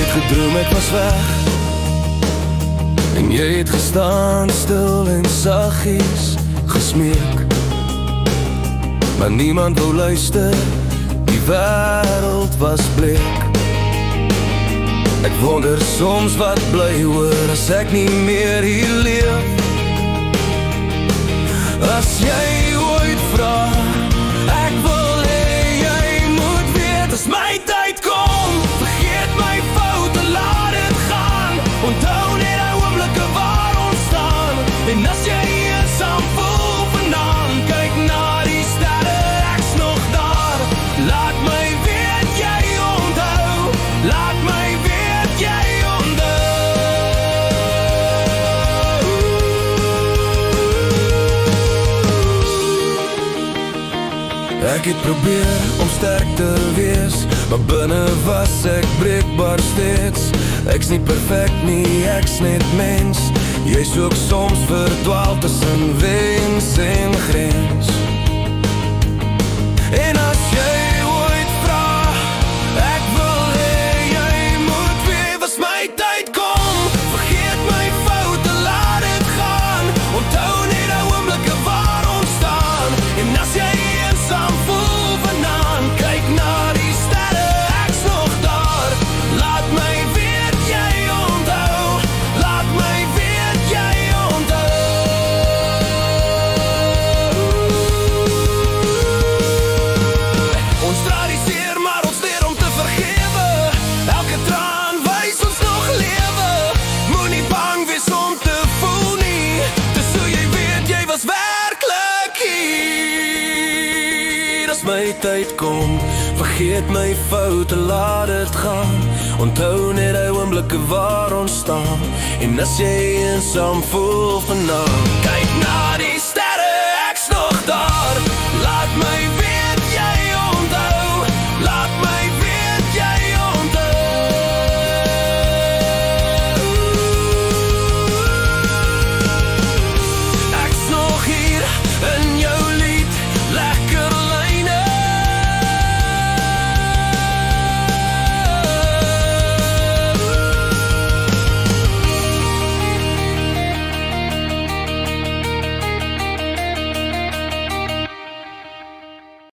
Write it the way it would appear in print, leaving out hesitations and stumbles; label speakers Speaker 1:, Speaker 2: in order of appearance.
Speaker 1: het gedroom ek was weg en jy het gestaan stil en saggies gesmeek, maar niemand wou luister, die wêreld was bleek. Ek wonder soms wat bly oor as ek nie meer hier leef. As jy ooit vra, ek wil hê jy moet weet, as my tyd kom, vergeet my foute, laat dit gaan. Onthou net die oomblikke waar ons staan, en as jy eensaam voel vanaand, kyk na die sterre, ek's nog daar. Laat my weet jy onthou, laat my weet jy onthou. Ek het probeer om sterk te wees, maar binne was ek breekbaar steeds. Ek's nie perfect nie, ek's net mens. Jy soek soms verdwaal tussen wens en grens. En as jy ooit vra, ek wil hê jy moet weet, as my tyd kom, vergeet my foute, laat dit gaan. Onthou net die oomblikke waar ons staan, en as jy eensaam voel vanaand, kyk na die sterre, ek's nog daar. Laat my weet jy onthou, laat my weet jy onthou. Ons tradiseer, maar ons leer om te vergewe. Elke traan wys ons nog lewe. Moenie bang wees om te voel nie, dis hoe jy weet jy was werklik hier. As my tyd kom, vergeet my foute, laat dit gaan. Onthou net die oomblikke waar ons staan, en as jy eensaam voel vanaand, kyk na die sterre.